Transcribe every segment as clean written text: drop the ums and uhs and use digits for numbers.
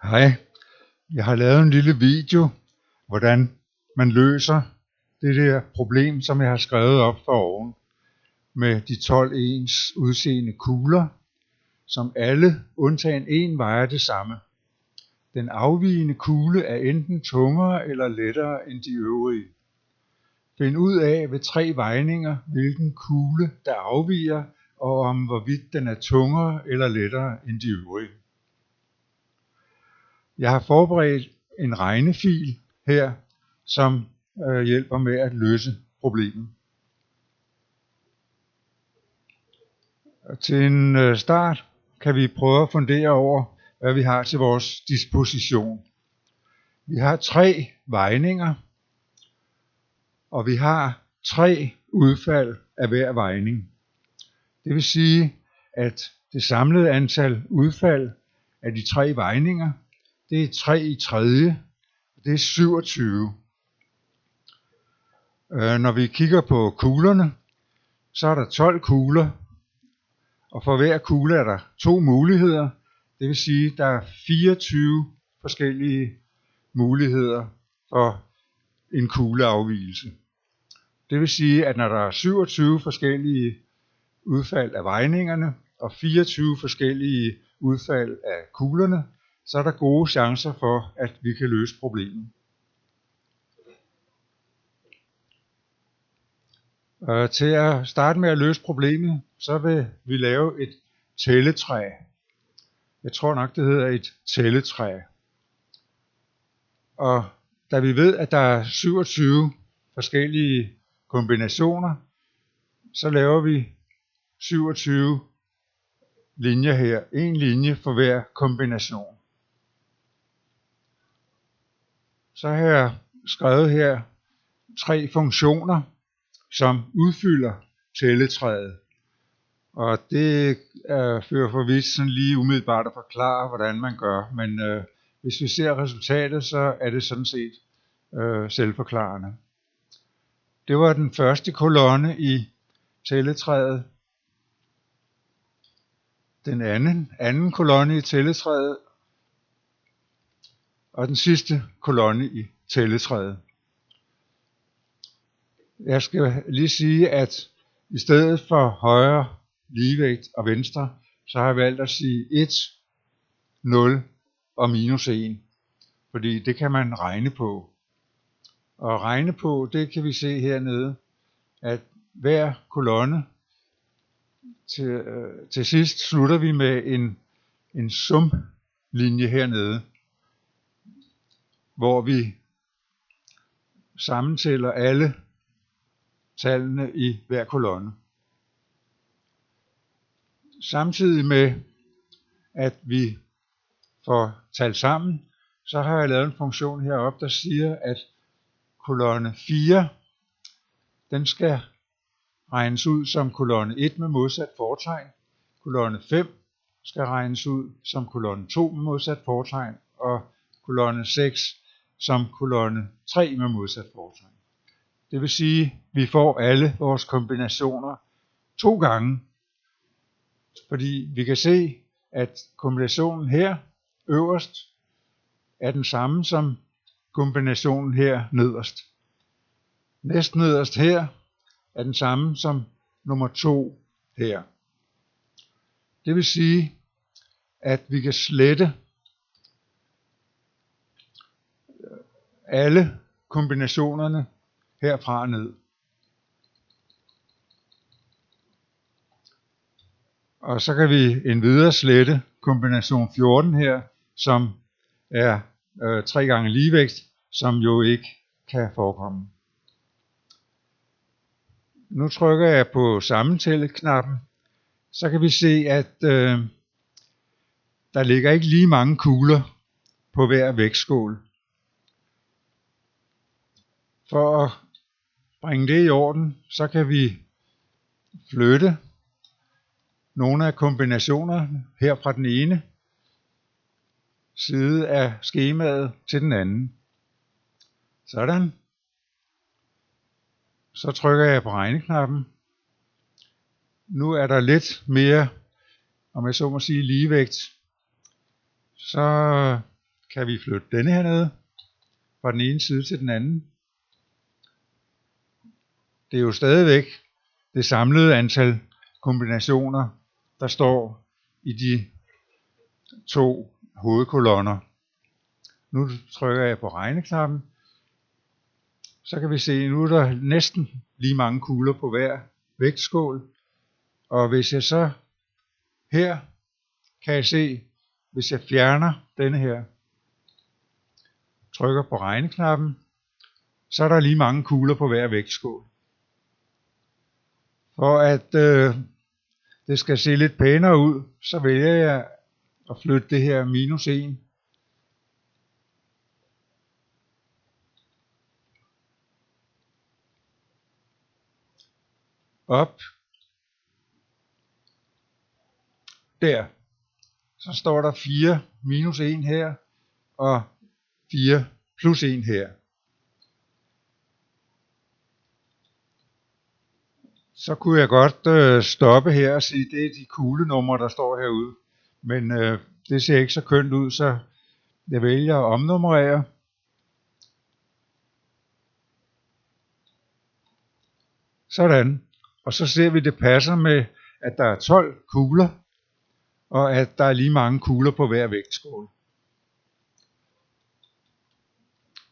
Hej, jeg har lavet en lille video, hvordan man løser det der problem, som jeg har skrevet op for oven, med de 12 ens udseende kugler, som alle undtagen en vejer det samme. Den afvigende kugle er enten tungere eller lettere end de øvrige. Find ud af ved 3 vejninger, hvilken kugle der afviger, og om hvorvidt den er tungere eller lettere end de øvrige. Jeg har forberedt en regnefil her, som hjælper med at løse problemet. Til en start kan vi prøve at fundere over, hvad vi har til vores disposition. Vi har 3 vejninger, og vi har 3 udfald af hver vejning. Det vil sige, at det samlede antal udfald af de 3 vejninger, det er 3 i tredje, det er 27. Når vi kigger på kuglerne, så er der 12 kugler, og for hver kugle er der 2 muligheder. Det vil sige, at der er 24 forskellige muligheder for en kugleafvigelse. Det vil sige, at når der er 27 forskellige udfald af vejningerne og 24 forskellige udfald af kuglerne, så er der gode chancer for, at vi kan løse problemet. Til at starte med at løse problemet, så vil vi lave et tælletræ. Jeg tror nok, det hedder et tælletræ. Og da vi ved, at der er 27 forskellige kombinationer, så laver vi 27 linjer her. En linje for hver kombination. Så har jeg skrevet her 3 funktioner, som udfylder tælletræet. Og det fører for vidt sådan lige umiddelbart at forklare, hvordan man gør. Men hvis vi ser resultatet, så er det sådan set selvforklarende. Det var den første kolonne i tælletræet. Den anden kolonne i tælletræet. Og den sidste kolonne i tælletræet. Jeg skal lige sige, at i stedet for højre, ligevægt og venstre, så har jeg valgt at sige 1, 0 og minus 1. Fordi det kan man regne på. Og regne på, det kan vi se hernede, at hver kolonne til sidst slutter vi med en sumlinje hernede, hvor vi sammentæller alle tallene i hver kolonne. Samtidig med, at vi får tal sammen, så har jeg lavet en funktion heroppe, der siger, at kolonne 4, den skal regnes ud som kolonne 1 med modsat fortegn. Kolonne 5 skal regnes ud som kolonne 2 med modsat fortegn, og kolonne 6 som kolonne 3 med modsat fortegn. Det vil sige, at vi får alle vores kombinationer 2 gange, fordi vi kan se, at kombinationen her øverst er den samme som kombinationen her nederst. Næsten nederst her er den samme som nummer 2 her. Det vil sige, at vi kan slette alle kombinationerne herfra ned. Og så kan vi endvidere slette kombination 14 her, som er 3 gange ligevægt, som jo ikke kan forekomme. Nu trykker jeg på sammentælle-knappen, så kan vi se, at der ligger ikke lige mange kugler på hver vægtskål. For at bringe det i orden, så kan vi flytte nogle af kombinationerne her fra den ene side af skemaet til den anden. Sådan. Så trykker jeg på regneknappen. Nu er der lidt mere, om jeg så må sige, ligevægt. Så kan vi flytte denne hernede fra den ene side til den anden. Det er jo stadigvæk det samlede antal kombinationer, der står i de to hovedkolonner. Nu trykker jeg på regneknappen, så kan vi se, at nu er der næsten lige mange kugler på hver vægtskål. Og hvis jeg så her kan jeg se, hvis jeg fjerner denne her, trykker på regneknappen, så er der lige mange kugler på hver vægtskål. For at det skal se lidt pænere ud, så vælger jeg at flytte det her -1 op. Der. Så står der 4 - 1 her, og 4 + 1 her. Så kunne jeg godt stoppe her og sige, at det er de kuglenumre, der står herude. Men det ser ikke så kønt ud, så jeg vælger at omnummerere. Sådan. Og så ser vi, at det passer med, at der er 12 kugler, og at der er lige mange kugler på hver vægtskål.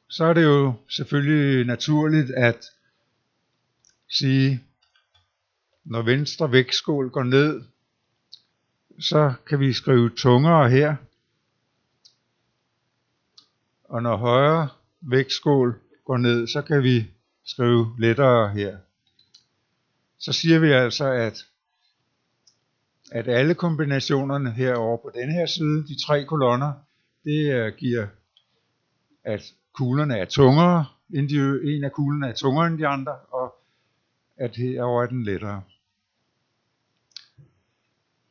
Så er det jo selvfølgelig naturligt at sige, når venstre vægtskål går ned, så kan vi skrive tungere her. Og når højre vægtskål går ned, så kan vi skrive lettere her. Så siger vi altså, at alle kombinationerne herovre på denne her side, de 3 kolonner, det giver, at kuglerne er tungere, en af kuglerne er tungere end de andre, og at herovre er den lettere.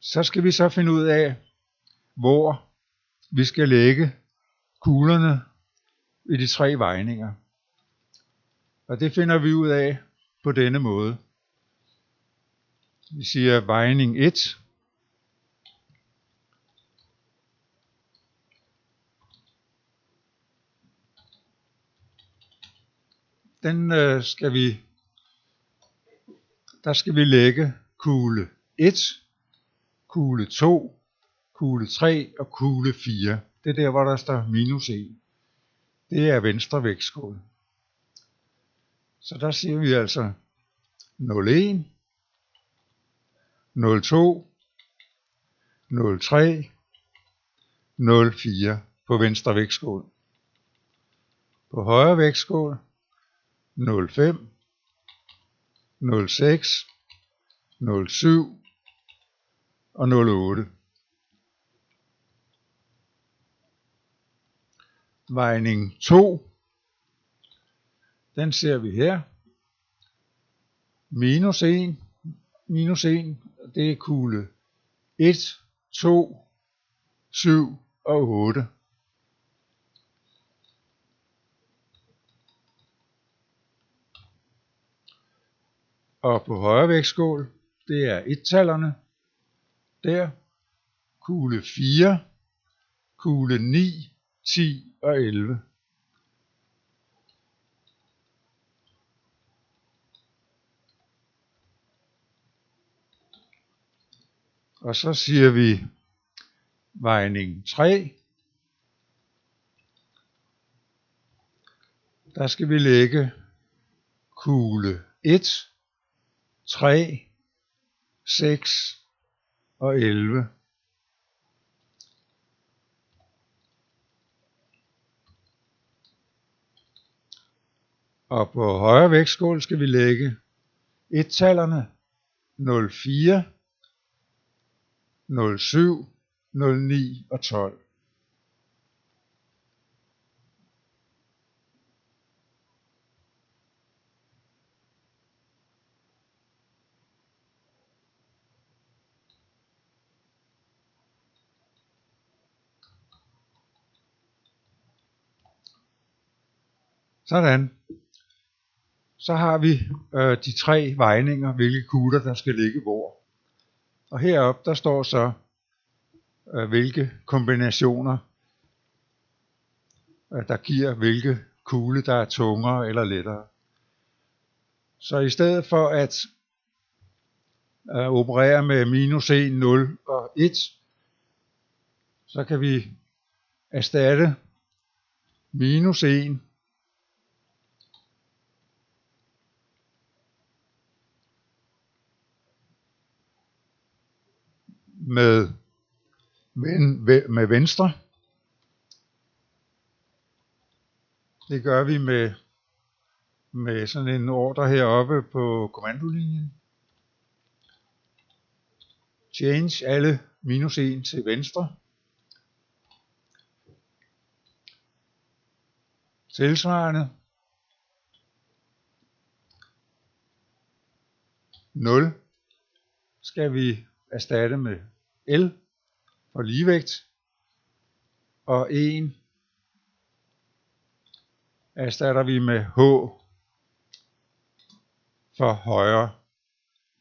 Så skal vi så finde ud af, hvor vi skal lægge kuglerne i de 3 vejninger. Og det finder vi ud af på denne måde. Vi siger vejning 1. Der skal vi lægge kugle 1, kugle 2, kugle 3 og kugle 4. Det er der, hvor der står -1. Det er venstre vægtskål. Så der siger vi altså 01, 02, 03, 04 på venstre vægtskål. På højre vægtskål 05, 06, 07 og 08. Vejning 2, den ser vi her. -1, det er kugle 1, 2, 7 og 8. Og på højre vægtskål, det er 1-tallerne. Der, kugle 4, kugle 9, 10 og 11. Og så siger vi vejning 3. Der skal vi lægge kugle 1, 3, 6 og 11. Og på højre vægtskål skal vi lægge 1-tallerne 04, 07, 09 og 12. Sådan. Så har vi de 3 vejninger, hvilke kugler der skal ligge hvor. Og heroppe der står så hvilke kombinationer der giver hvilke kugle, der er tungere eller lettere. Så i stedet for at operere med minus 1, 0 og 1, så kan vi erstatte minus 1 med venstre. Det gør vi med sådan en ordre heroppe på kommandolinjen. Change alle minus 1 til venstre. Tilsvarende 0 skal vi erstatte med L for ligevægt, og 1 erstatter vi med H for højre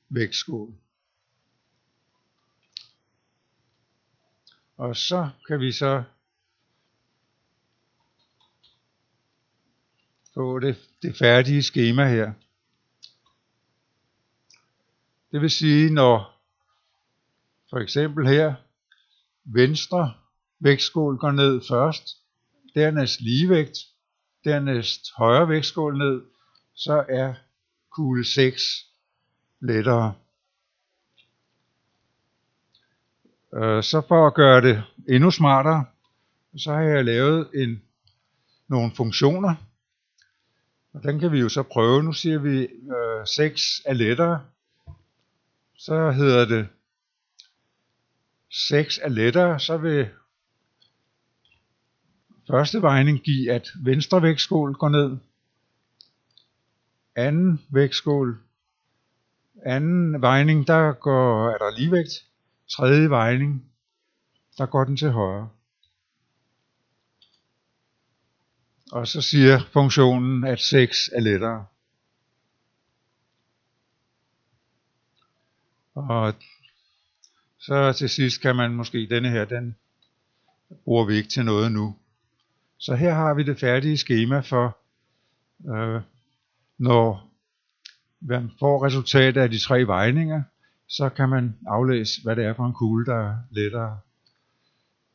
vægtskål. Og så kan vi så få det færdige skema her. Det vil sige, når for eksempel her venstre vægtskål går ned først, dernæst ligevægt, dernæst højre vægtskål ned, så er kugle 6 lettere. Så for at gøre det endnu smartere, så har jeg lavet nogle funktioner. Og den kan vi jo så prøve. Nu siger vi 6 er lettere. Så hedder det 6 er lettere, så vil første vejning give, at venstre vægtskål går ned. Anden vejning, der er der ligevægt. Tredje vejning, der går den til højre. Og så siger funktionen, at 6 er lettere. Og så til sidst kan man måske, denne her, den bruger vi ikke til noget nu. Så her har vi det færdige skema for, når man får resultatet af de 3 vejninger, så kan man aflæse, hvad det er for en kugle, der er lettere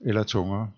eller tungere.